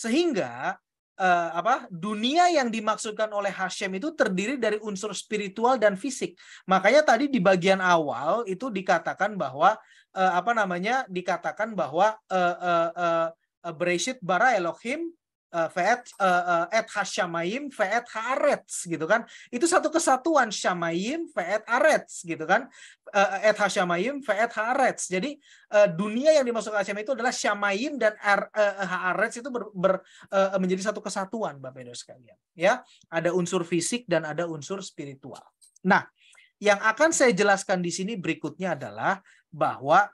Sehingga dunia yang dimaksudkan oleh Hashem itu terdiri dari unsur spiritual dan fisik. Makanya tadi di bagian awal itu dikatakan bahwa dikatakan bahwa Bereshit bara Elohim ve'et et hasyamayim ve'et haaretz gitu kan. Itu satu kesatuan, syamayim ve'et aretz gitu kan. Et hasyamayim ve'et haaretz. Jadi dunia yang dimaksudkan Hashem itu adalah syamayim dan haaretz itu menjadi satu kesatuan, Bapak Ibu sekalian. Ya, ada unsur fisik dan ada unsur spiritual. Nah, yang akan saya jelaskan di sini berikutnya adalah bahwa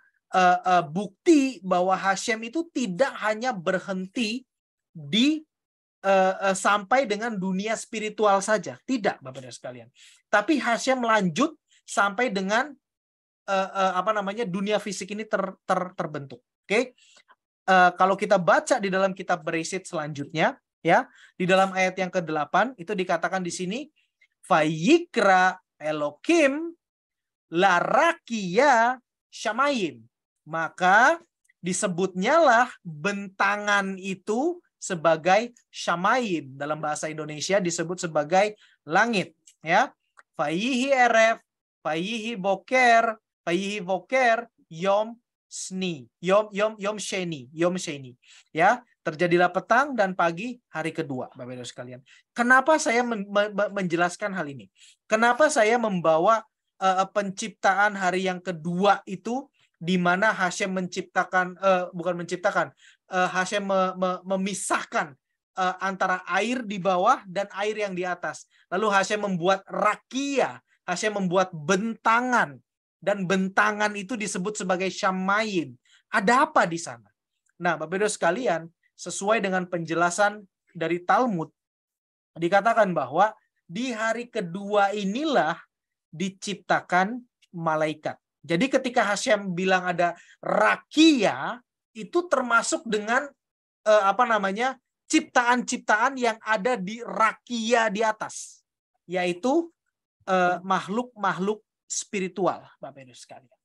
bukti bahwa Hashem itu tidak hanya berhenti di sampai dengan dunia spiritual saja, tidak, Bapak Ibu sekalian. Tapi Hashem lanjut sampai dengan dunia fisik ini terbentuk. Oke, kalau kita baca di dalam kitab Bereshit selanjutnya, ya, di dalam ayat yang ke-8 itu dikatakan di sini, Vayikra Elohim larakia shamayim. Maka disebutnyalah bentangan itu sebagai shamayim. Dalam bahasa Indonesia disebut sebagai langit, ya. Fayihi eref, fayihi boker, yom sni, yom sheni, ya. Terjadilah petang dan pagi hari kedua, Bapak Ibu sekalian. Kenapa saya menjelaskan hal ini? Kenapa saya membawa penciptaan hari yang kedua itu, di mana Hashem menciptakan, Hashem memisahkan antara air di bawah dan air yang di atas. Lalu Hashem membuat rakia, Hashem membuat bentangan, dan bentangan itu disebut sebagai syamayim. Ada apa di sana? Nah, Bapak Ibu sekalian, sesuai dengan penjelasan dari Talmud, dikatakan bahwa di hari kedua inilah diciptakan malaikat. Jadi ketika Hashem bilang ada rakia, itu termasuk dengan ciptaan-ciptaan yang ada di rakia di atas, yaitu makhluk-makhluk spiritual, Bapak Ibu sekalian.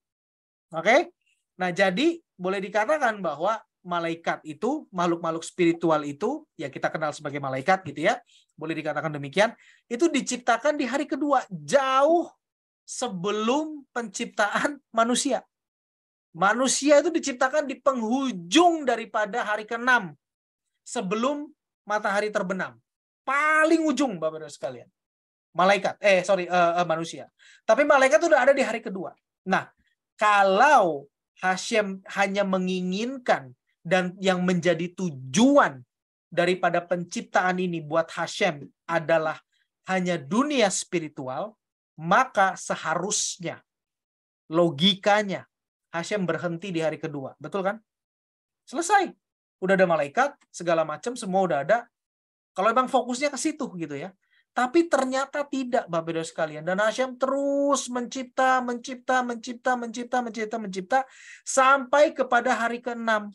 Oke? Nah, jadi boleh dikatakan bahwa malaikat itu, makhluk-makhluk spiritual itu, ya kita kenal sebagai malaikat gitu ya, boleh dikatakan demikian, itu diciptakan di hari kedua, jauh sebelum penciptaan manusia. Manusia itu diciptakan di penghujung daripada hari ke-6, sebelum matahari terbenam. Paling ujung, Bapak Ibu sekalian. Manusia. Tapi malaikat itu udah ada di hari kedua. Nah, kalau Hashem hanya menginginkan dan yang menjadi tujuan daripada penciptaan ini buat Hashem adalah hanya dunia spiritual, maka seharusnya, logikanya, Hashem berhenti di hari kedua. Betul kan? Selesai. Udah ada malaikat, segala macam, semua udah ada. Kalau memang fokusnya ke situ gitu ya. Tapi ternyata tidak, Bapak Ibu sekalian. Dan Hashem terus mencipta sampai kepada hari ke-6.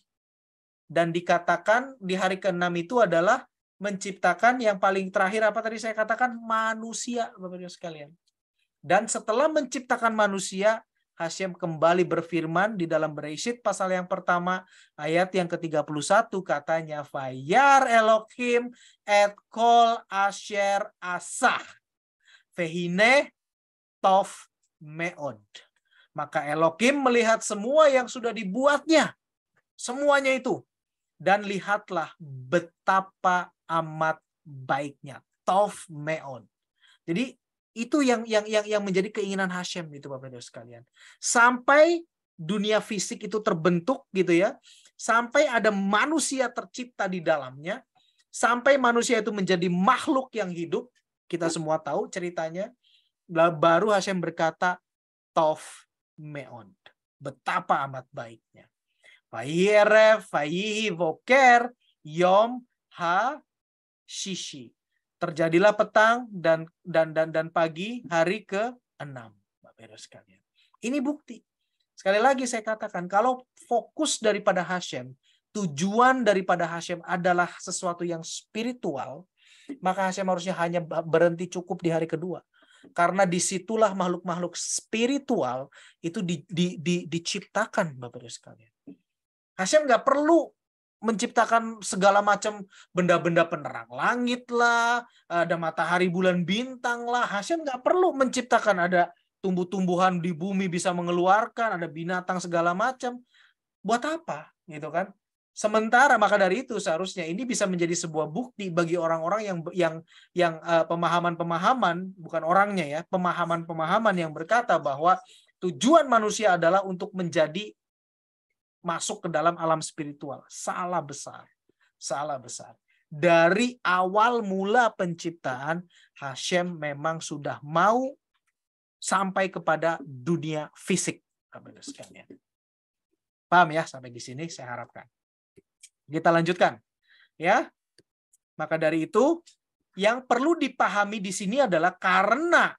Dan dikatakan di hari ke-6 itu adalah menciptakan yang paling terakhir, apa tadi saya katakan? Manusia, Bapak Ibu sekalian. Dan setelah menciptakan manusia, Hashem kembali berfirman di dalam Bereshit pasal yang pertama, ayat yang ke-31, katanya, Vayar Elohim et kol asher asah, vehine tov meod. Maka Elohim melihat semua yang sudah dibuatnya, semuanya itu, dan lihatlah betapa amat baiknya, tov meod. Jadi itu yang menjadi keinginan Hashem itu, Bapak Ibu sekalian. Sampai dunia fisik itu terbentuk gitu ya. Sampai ada manusia tercipta di dalamnya. Sampai manusia itu menjadi makhluk yang hidup. Kita semua tahu ceritanya. Baru Hashem berkata, Tov me'od. Betapa amat baiknya. Vayiref, vayihi voker, yom ha shishi. Terjadilah petang dan pagi hari ke-6, Bapak Ibu sekalian. Ini bukti. Sekali lagi saya katakan, kalau fokus daripada Hashem, tujuan daripada Hashem adalah sesuatu yang spiritual, maka Hashem harusnya hanya berhenti cukup di hari kedua. Karena disitulah makhluk-makhluk spiritual itu diciptakan, Bapak Ibu sekalian. Hashem nggak perlu menciptakan segala macam benda-benda penerang langit lah, ada matahari, bulan, bintang lah. Hashem nggak perlu menciptakan ada tumbuh-tumbuhan di bumi bisa mengeluarkan, ada binatang segala macam. Buat apa? Gitu kan? Sementara maka dari itu seharusnya ini bisa menjadi sebuah bukti bagi orang-orang yang pemahaman-pemahaman, bukan orangnya ya, pemahaman-pemahaman yang berkata bahwa tujuan manusia adalah untuk menjadi masuk ke dalam alam spiritual. Salah besar. Salah besar. Dari awal mula penciptaan, Hashem memang sudah mau sampai kepada dunia fisik. Paham ya? Sampai di sini saya harapkan. Kita lanjutkan. Ya. Maka dari itu, yang perlu dipahami di sini adalah karena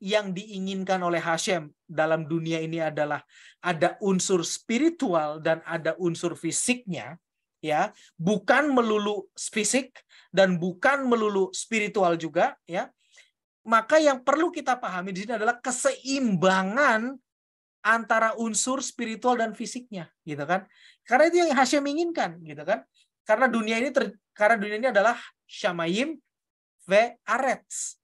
yang diinginkan oleh Hashem dalam dunia ini adalah ada unsur spiritual dan ada unsur fisiknya, ya, bukan melulu fisik dan bukan melulu spiritual juga, ya. Maka yang perlu kita pahami di sini adalah keseimbangan antara unsur spiritual dan fisiknya, gitu kan? Karena itu yang Hashem inginkan, gitu kan? Karena dunia ini adalah Shamayim ve Aretz.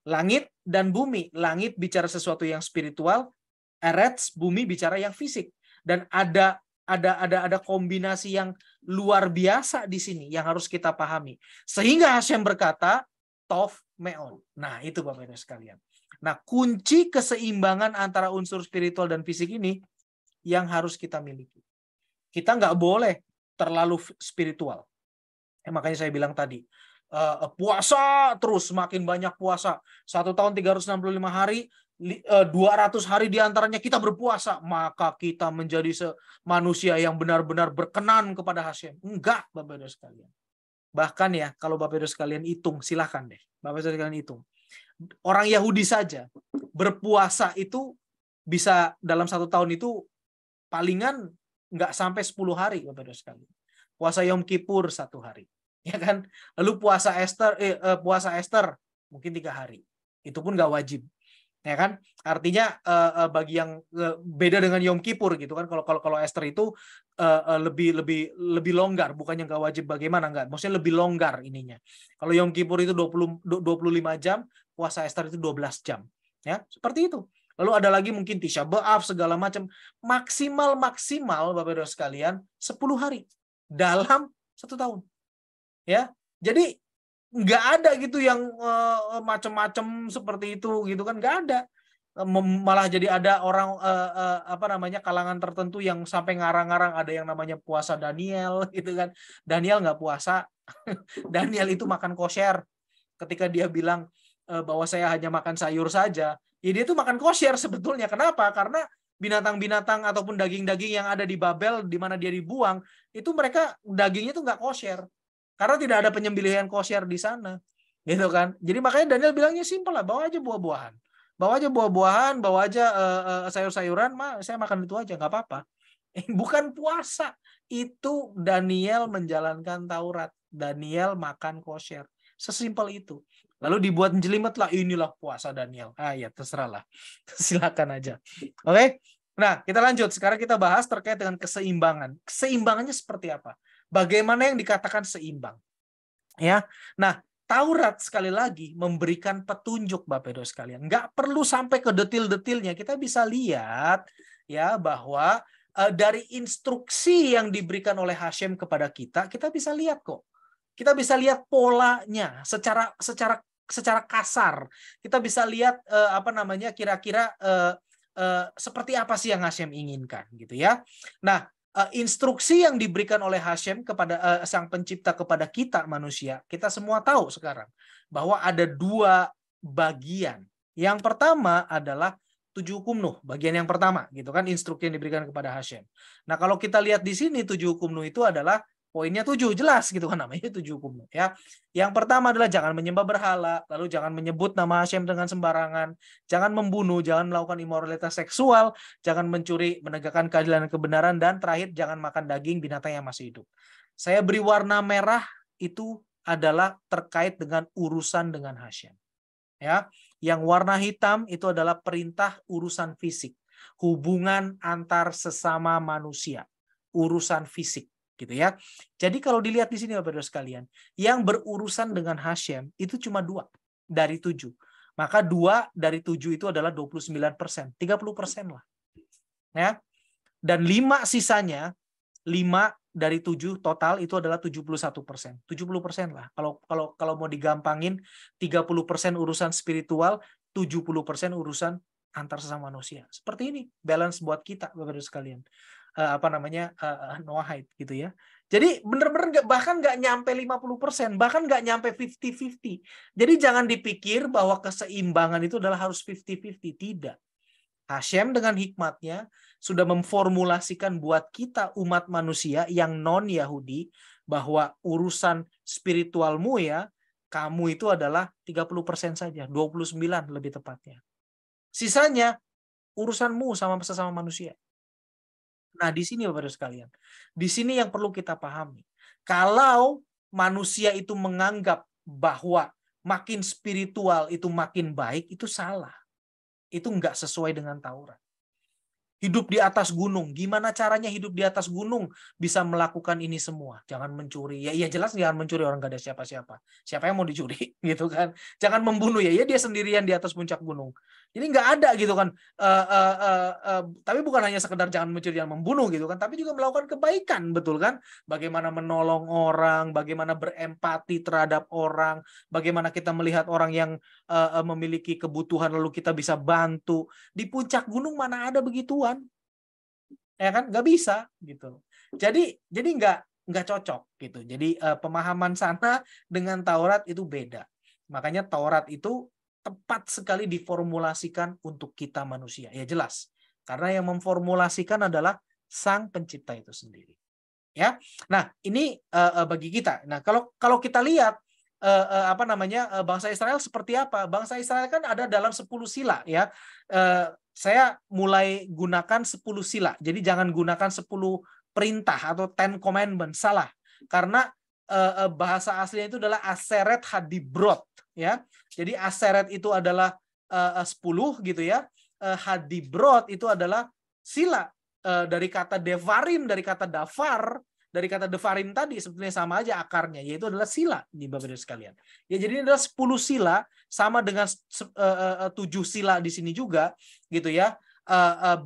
Langit dan bumi. Langit bicara sesuatu yang spiritual, Eretz, bumi bicara yang fisik. Dan ada kombinasi yang luar biasa di sini yang harus kita pahami. Sehingga Hashem berkata, Tov Me'on. Nah, itu Bapak Ibu sekalian. Nah, kunci keseimbangan antara unsur spiritual dan fisik ini yang harus kita miliki. Kita nggak boleh terlalu spiritual. Makanya saya bilang tadi, puasa terus, semakin banyak puasa. 1 tahun 365 hari, 200 hari diantaranya kita berpuasa. Maka kita menjadi manusia yang benar-benar berkenan kepada Hashem. Enggak, Bapak Ibu sekalian. Bahkan ya, kalau Bapak Ibu sekalian hitung, silahkan deh. Bapak Ibu sekalian hitung. Orang Yahudi saja berpuasa itu bisa dalam 1 tahun itu palingan nggak sampai 10 hari, Bapak Ibu sekalian. Puasa Yom Kippur 1 hari. Ya kan? Lalu puasa Esther mungkin 3 hari. Itu pun nggak wajib. Ya kan? Artinya bagi yang beda dengan Yom Kippur gitu kan. Kalau Esther itu lebih longgar, bukannya nggak wajib bagaimana, nggak. Maksudnya lebih longgar ininya. Kalau Yom Kippur itu 25 jam, puasa Esther itu 12 jam. Ya, seperti itu. Lalu ada lagi mungkin Tisha B'Av segala macam. Maksimal Bapak Ibu sekalian 10 hari dalam 1 tahun. Ya, jadi nggak ada gitu yang macam-macam seperti itu gitu kan, nggak ada. Malah jadi ada orang kalangan tertentu yang sampai ngarang-ngarang ada yang namanya puasa Daniel gitu kan. Daniel nggak puasa. Daniel itu makan kosher. Ketika dia bilang bahwa saya hanya makan sayur saja, ya dia itu makan kosher sebetulnya. Kenapa? Karena binatang-binatang ataupun daging-daging yang ada di Babel di mana dia dibuang itu mereka dagingnya itu nggak kosher. Karena tidak ada penyembelihan kosher di sana. Gitu kan. Jadi makanya Daniel bilangnya simpel lah, bawa aja buah-buahan. Bawa aja sayur-sayuran, saya makan itu aja, nggak apa-apa. Bukan puasa. Itu Daniel menjalankan Taurat. Daniel makan kosher. Sesimpel itu. Lalu dibuat jelimet lah, inilah puasa Daniel. Ya terserah lah. Silakan aja. Oke. Nah, kita lanjut. Sekarang kita bahas terkait dengan keseimbangan. Keseimbangannya seperti apa? Bagaimana yang dikatakan seimbang? Ya. Nah, Taurat sekali lagi memberikan petunjuk Bapak Ibu sekalian. Nggak perlu sampai ke detil-detilnya. Kita bisa lihat ya bahwa dari instruksi yang diberikan oleh Hashem kepada kita bisa lihat kok. Kita bisa lihat polanya secara kasar. Kita bisa lihat kira-kira seperti apa sih yang Hashem inginkan gitu ya. Nah, instruksi yang diberikan oleh Hashem kepada Sang Pencipta kepada kita manusia, kita semua tahu sekarang bahwa ada 2 bagian. Yang pertama adalah 7 hukum Nuh, bagian yang pertama gitu kan, instruksi yang diberikan kepada Hashem. Nah, kalau kita lihat di sini 7 hukum Nuh itu adalah poinnya 7, jelas gitu kan, namanya 7 hukum Nuh ya. Yang pertama adalah jangan menyembah berhala, lalu jangan menyebut nama Hashem dengan sembarangan, jangan membunuh, jangan melakukan imoralitas seksual, jangan mencuri, menegakkan keadilan dan kebenaran, dan terakhir jangan makan daging binatang yang masih hidup. Saya beri warna merah itu adalah terkait dengan urusan dengan Hashem. Ya, yang warna hitam itu adalah perintah urusan fisik, hubungan antar sesama manusia, urusan fisik. gitu ya. Jadi kalau dilihat di sini Bapak-Ibu sekalian, yang berurusan dengan Hashem itu cuma 2 dari 7. Maka 2 dari 7 itu adalah 29%, 30% lah. Ya. Dan 5 sisanya, 5 dari 7 total itu adalah 71%. 70% lah. Kalau mau digampangin, 30% urusan spiritual, 70% urusan antar sesama manusia. Seperti ini balance buat kita Bapak-Ibu sekalian. Noahide gitu ya. Jadi benar-benar bahkan nggak nyampe 50%, bahkan nggak nyampe 50-50. Jadi jangan dipikir bahwa keseimbangan itu adalah harus 50-50. Tidak. Hashem dengan hikmatnya sudah memformulasikan buat kita umat manusia yang non-Yahudi bahwa urusan spiritualmu ya, kamu itu adalah 30% saja, 29 lebih tepatnya. Sisanya urusanmu sama sesama manusia. Nah, di sini Bapak-Ibu sekalian, di sini yang perlu kita pahami. Kalau manusia itu menganggap bahwa makin spiritual itu makin baik, itu salah. Itu nggak sesuai dengan Taurat. Hidup di atas gunung. Gimana caranya hidup di atas gunung bisa melakukan ini semua? Jangan mencuri. Ya iya jelas jangan mencuri, orang gak ada siapa-siapa. Siapa yang mau dicuri gitu kan? Jangan membunuh ya. Ya dia sendirian di atas puncak gunung. Jadi nggak ada gitu kan. Tapi bukan hanya sekedar jangan mencuri, jangan membunuh gitu kan. Tapi juga melakukan kebaikan, betul kan? Bagaimana menolong orang, bagaimana berempati terhadap orang, bagaimana kita melihat orang yang memiliki kebutuhan lalu kita bisa bantu. Di puncak gunung mana ada begituan? Ya kan, nggak bisa gitu. Jadi nggak cocok gitu. Jadi pemahaman sana dengan Taurat itu beda. Makanya Taurat itu tepat sekali diformulasikan untuk kita manusia. Ya jelas, karena yang memformulasikan adalah Sang Pencipta itu sendiri. Ya, nah ini bagi kita. Nah kalau kita lihat bangsa Israel seperti apa? Bangsa Israel kan ada dalam 10 sila ya. Saya mulai gunakan 10 sila. Jadi jangan gunakan 10 perintah atau 10 commandment, salah. Karena bahasa aslinya itu adalah Aseret Hadibrot ya. Jadi Aseret itu adalah 10 gitu ya. Hadibrot itu adalah sila dari kata Devarim, dari kata Dafar, dari kata Devarim tadi sebetulnya sama aja akarnya, yaitu adalah sila di Bapak-Ibu sekalian. Ya jadi ini adalah 10 sila sama dengan 7 sila di sini juga gitu ya.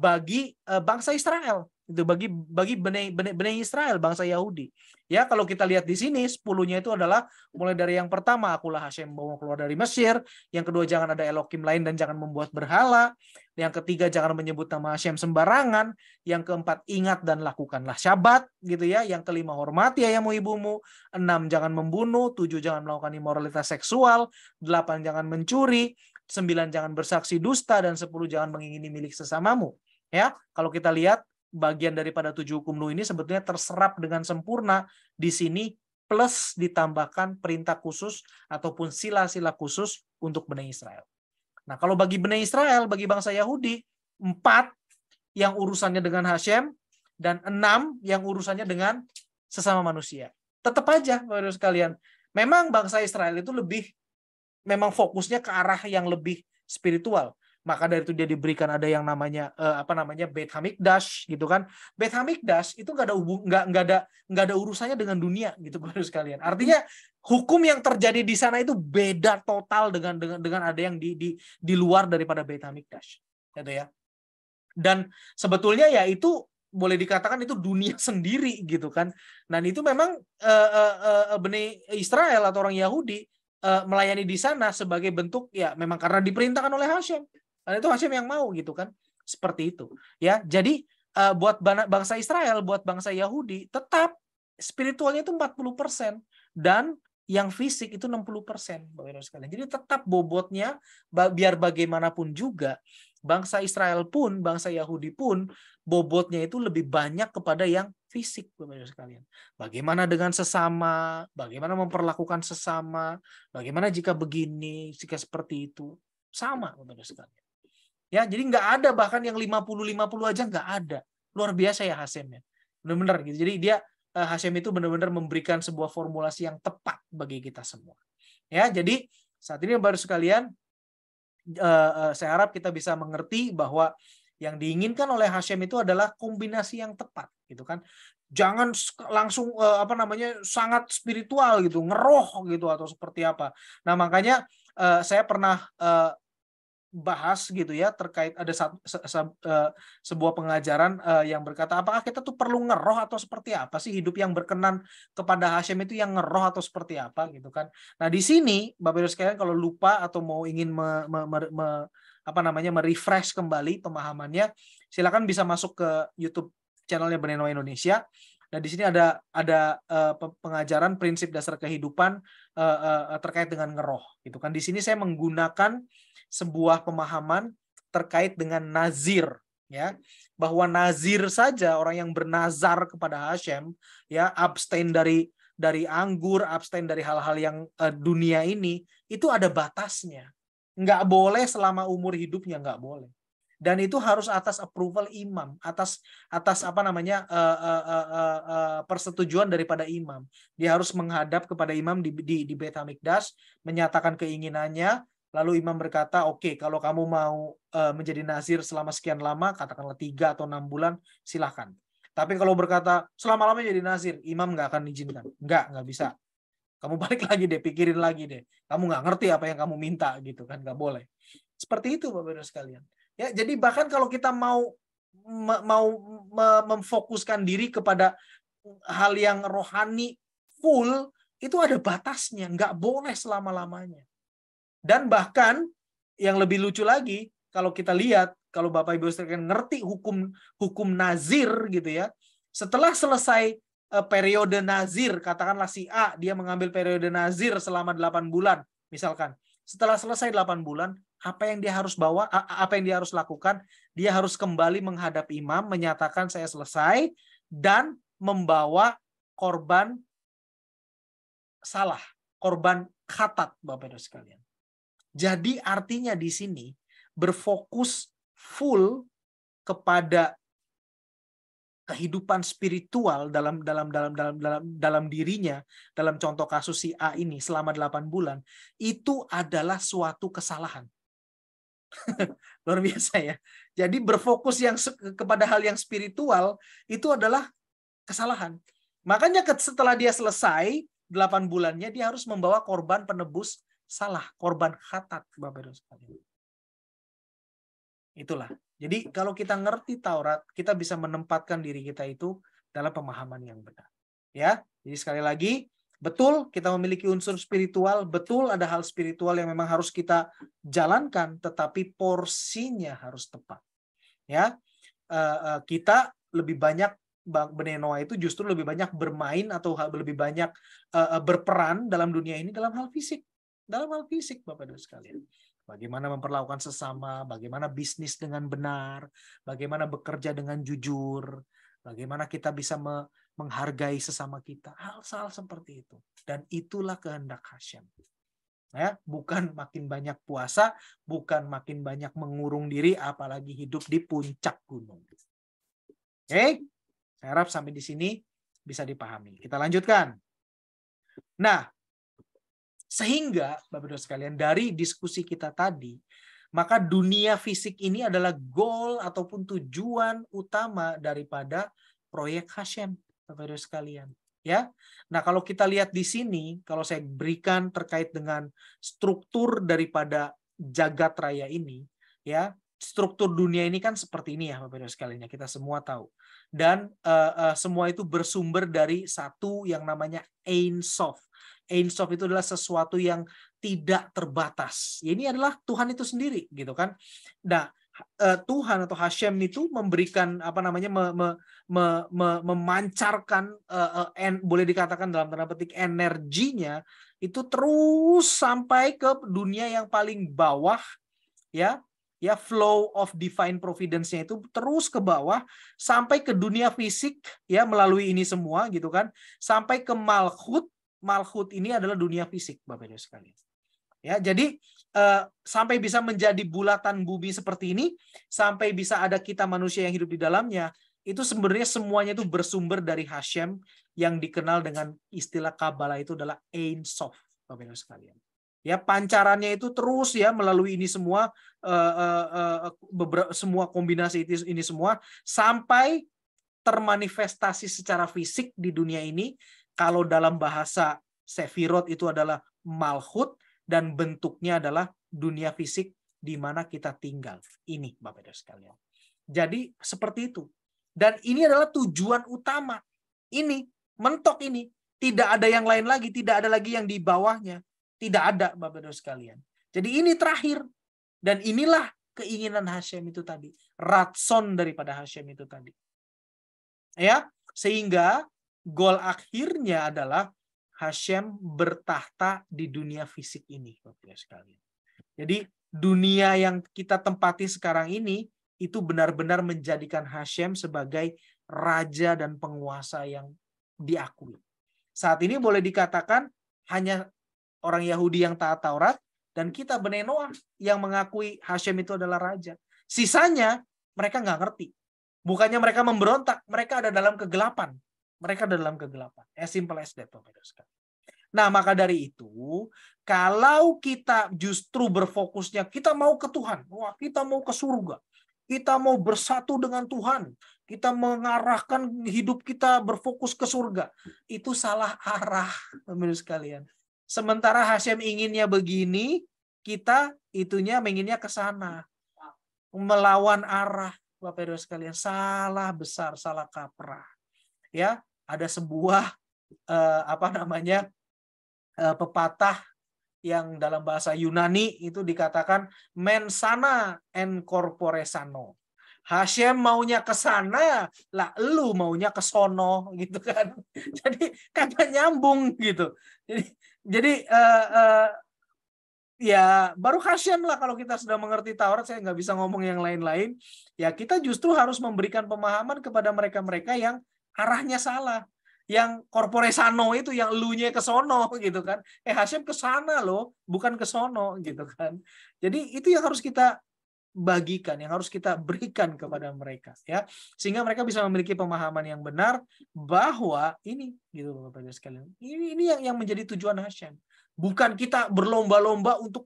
Bagi bangsa Israel itu bagi Bnei Israel, bangsa Yahudi. Ya, kalau kita lihat di sini 10-nya itu adalah mulai dari yang pertama, akulah Hashem bawa keluar dari Mesir, yang kedua jangan ada Elohim lain dan jangan membuat berhala, yang ketiga jangan menyebut nama Hashem sembarangan, yang keempat ingat dan lakukanlah Syabat gitu ya, yang kelima hormati ayahmu ibumu, 6 jangan membunuh, 7 jangan melakukan imoralitas seksual, 8 jangan mencuri, 9 jangan bersaksi dusta, dan 10 jangan mengingini milik sesamamu. Ya, kalau kita lihat bagian daripada 7 hukum Nuh ini sebetulnya terserap dengan sempurna di sini, plus ditambahkan perintah khusus ataupun sila-sila khusus untuk Bani Israel. Nah, kalau bagi Bani Israel, bagi bangsa Yahudi, 4 yang urusannya dengan Hashem dan 6 yang urusannya dengan sesama manusia. Tetap aja, Bapak-Ibu sekalian, memang bangsa Israel itu memang fokusnya ke arah yang lebih spiritual. Maka dari itu dia diberikan ada yang namanya Beit Hamikdash gitu kan. Beit Hamikdash itu nggak ada urusannya dengan dunia gitu Bapak sekalian. Artinya hukum yang terjadi di sana itu beda total dengan ada yang di luar daripada Beit Hamikdash gitu ya. Dan sebetulnya ya itu boleh dikatakan itu dunia sendiri gitu kan. Dan itu memang Bani Israel atau orang Yahudi melayani di sana sebagai bentuk ya memang karena diperintahkan oleh Hashem. Karena itu Hashem yang mau gitu kan. Seperti itu. Ya, jadi buat bangsa Israel, buat bangsa Yahudi tetap spiritualnya itu 40% dan yang fisik itu 60%, Bapak-Ibu sekalian. Jadi tetap bobotnya biar bagaimanapun juga bangsa Israel pun, bangsa Yahudi pun bobotnya itu lebih banyak kepada yang fisik, Bapak-Ibu sekalian. Bagaimana dengan sesama, bagaimana memperlakukan sesama, bagaimana jika begini, jika seperti itu. Sama, Bapak-Ibu sekalian. Ya, jadi nggak ada bahkan yang 50-50 aja nggak ada. Luar biasa ya Hashem ya. Benar-benar gitu. Jadi dia Hashem itu benar-benar memberikan sebuah formulasi yang tepat bagi kita semua. Ya, jadi saat ini baru sekalian saya harap kita bisa mengerti bahwa yang diinginkan oleh Hashem itu adalah kombinasi yang tepat gitu kan. Jangan langsung sangat spiritual gitu, ngeroh gitu atau seperti apa. Nah, makanya saya pernah bahas gitu ya terkait ada sebuah pengajaran yang berkata apakah kita tuh perlu ngeroh atau seperti apa sih hidup yang berkenan kepada Hashem itu yang ngeroh atau seperti apa gitu kan. Nah, di sini Bapak Ibu sekalian kalau lupa atau mau ingin merefresh kembali pemahamannya, silakan bisa masuk ke YouTube channelnya Beneno Indonesia. Nah, di sini ada pengajaran prinsip dasar kehidupan terkait dengan ngeroh gitu kan. Di sini saya menggunakan sebuah pemahaman terkait dengan nazir, ya, bahwa nazir saja orang yang bernazar kepada Hashem, ya, abstain dari anggur, abstain dari hal-hal yang dunia ini, itu ada batasnya. Nggak boleh selama umur hidupnya, nggak boleh. Dan itu harus atas approval imam, atas persetujuan daripada imam. Dia harus menghadap kepada imam di Beit HaMikdash, menyatakan keinginannya. Lalu imam berkata, oke, kalau kamu mau menjadi nazir selama sekian lama, katakanlah 3 atau 6 bulan, silahkan. Tapi kalau berkata selama-lamanya jadi nazir, imam nggak akan izinkan. Nggak bisa. Kamu balik lagi deh, pikirin lagi deh. Kamu nggak ngerti apa yang kamu minta gitu kan, nggak boleh. Seperti itu Bapak Ibu sekalian. Ya, jadi bahkan kalau kita mau memfokuskan diri kepada hal yang rohani full, itu ada batasnya, nggak boleh selama-lamanya. Dan bahkan yang lebih lucu lagi, kalau kita lihat, kalau Bapak Ibu sekalian ngerti hukum nazir gitu ya, setelah selesai periode nazir, katakanlah si A, dia mengambil periode nazir selama 8 bulan, misalkan. Setelah selesai 8 bulan, apa yang dia harus bawa, apa yang dia harus lakukan? Dia harus kembali menghadap imam, menyatakan saya selesai, dan membawa korban salah, korban khatat, Bapak Ibu sekalian. Jadi artinya di sini berfokus full kepada kehidupan spiritual dalam dirinya, dalam contoh kasus si A ini selama 8 bulan, itu adalah suatu kesalahan. Luar biasa ya. Jadi berfokus kepada hal yang spiritual itu adalah kesalahan. Makanya setelah dia selesai 8 bulannya, dia harus membawa korban penebus salah, korban khatat, Bapak Ibu sekalian. Itulah. Jadi kalau kita ngerti Taurat, kita bisa menempatkan diri kita itu dalam pemahaman yang benar. Ya. Jadi sekali lagi, betul kita memiliki unsur spiritual, betul ada hal spiritual yang memang harus kita jalankan, tetapi porsinya harus tepat. Ya. Kita lebih banyak Beneno itu justru lebih banyak bermain atau lebih banyak berperan dalam dunia ini dalam hal fisik. Dalam hal fisik, Bapak Ibu sekalian. Bagaimana memperlakukan sesama, bagaimana bisnis dengan benar, bagaimana bekerja dengan jujur, bagaimana kita bisa menghargai sesama kita. Hal-hal seperti itu. Dan itulah kehendak Hashem. Ya, bukan makin banyak puasa, bukan makin banyak mengurung diri, apalagi hidup di puncak gunung. Oke? Saya harap sampai di sini bisa dipahami. Kita lanjutkan. Nah, sehingga, Bapak Ibu sekalian, dari diskusi kita tadi, maka dunia fisik ini adalah goal ataupun tujuan utama daripada proyek Hashem, Bapak Ibu sekalian. Ya, nah kalau kita lihat di sini, kalau saya berikan terkait dengan struktur daripada jagat raya ini, ya, struktur dunia ini kan seperti ini ya, Bapak Ibu sekalian. Kita semua tahu. Dan semua itu bersumber dari satu yang namanya Ein Sof. Ein Sof itu adalah sesuatu yang tidak terbatas. Ini adalah Tuhan itu sendiri, gitu kan? Nah, Tuhan atau Hashem itu memberikan memancarkan boleh dikatakan dalam tanda petik energinya itu terus sampai ke dunia yang paling bawah, ya flow of divine providence-nya itu terus ke bawah sampai ke dunia fisik, ya, melalui ini semua, gitu kan, sampai ke Malchut. Malchut ini adalah dunia fisik, Bapak Ibu sekalian. Ya, jadi sampai bisa menjadi bulatan bumi seperti ini, sampai bisa ada kita manusia yang hidup di dalamnya, itu sebenarnya semuanya itu bersumber dari Hashem yang dikenal dengan istilah Kabbalah itu adalah Ein Sof, Bapak Ibu sekalian. Ya, pancarannya itu terus ya melalui ini semua, semua kombinasi ini semua sampai termanifestasi secara fisik di dunia ini. Kalau dalam bahasa Sefirot itu adalah Malhut, dan bentuknya adalah dunia fisik di mana kita tinggal. Ini Bapak Ibu sekalian. Jadi seperti itu. Dan ini adalah tujuan utama. Ini, mentok ini. Tidak ada yang lain lagi, tidak ada lagi yang di bawahnya. Tidak ada Bapak Ibu sekalian. Jadi ini terakhir. Dan inilah keinginan Hashem itu tadi. Ratson daripada Hashem itu tadi. Ya, sehingga goal akhirnya adalah Hashem bertahta di dunia fisik ini, Bapak sekalian. Jadi dunia yang kita tempati sekarang ini itu benar-benar menjadikan Hashem sebagai raja dan penguasa yang diakui. Saat ini boleh dikatakan hanya orang Yahudi yang taat Taurat dan kita Bnei Noach yang mengakui Hashem itu adalah raja. Sisanya mereka nggak ngerti. Bukannya mereka memberontak, mereka ada dalam kegelapan. Mereka ada dalam kegelapan. As simple as that. Nah, maka dari itu, kalau kita justru berfokusnya, kita mau ke Tuhan. Wah, kita mau ke surga. Kita mau bersatu dengan Tuhan. Kita mengarahkan hidup kita berfokus ke surga. Itu salah arah, teman-teman sekalian. Sementara Hashem inginnya begini, kita itunya menginginnya ke sana. Melawan arah. Bapak Ibu sekalian, salah besar, salah kaprah. Ya, ada sebuah pepatah yang dalam bahasa Yunani itu dikatakan mensana en corpore sano. Hashem maunya ke sana, lah lu maunya ke sono gitu kan. Jadi kagak nyambung gitu. Jadi ya baru Hashem lah kalau kita sudah mengerti Taurat, saya nggak bisa ngomong yang lain-lain. Ya kita justru harus memberikan pemahaman kepada mereka-mereka yang arahnya salah. Yang corpore sano itu yang elunya ke sono gitu kan. Hashem ke sana loh, bukan ke sono gitu kan. Jadi itu yang harus kita bagikan, yang harus kita berikan kepada mereka ya. Sehingga mereka bisa memiliki pemahaman yang benar bahwa ini gitu Bapak Ibu sekalian. Ini yang menjadi tujuan Hashem. Bukan kita berlomba-lomba untuk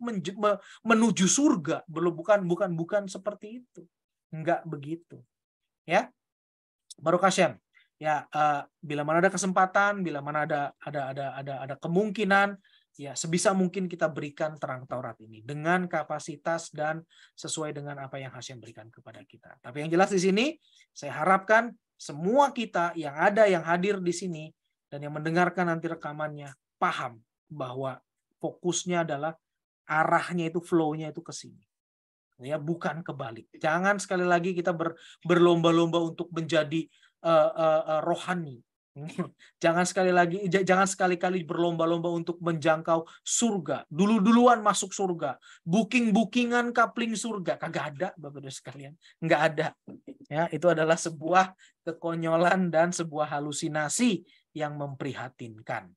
menuju surga, bukan seperti itu. Enggak begitu. Ya. Baruch Hashem. Ya, bila mana ada kesempatan, bila mana ada kemungkinan, ya sebisa mungkin kita berikan terang Taurat ini dengan kapasitas dan sesuai dengan apa yang Hashem berikan kepada kita. Tapi yang jelas di sini, saya harapkan semua kita yang ada, yang hadir di sini dan yang mendengarkan nanti rekamannya paham bahwa fokusnya adalah arahnya itu, flow-nya itu ke sini. Ya, bukan kebalik. Jangan sekali lagi kita berlomba-lomba untuk menjadi rohani. Jangan sekali-kali berlomba-lomba untuk menjangkau surga. Duluan masuk surga. Bookingan kapling surga. Kagak ada, Bapak Ibu sekalian. Nggak ada. Ya, itu adalah sebuah kekonyolan dan sebuah halusinasi yang memprihatinkan.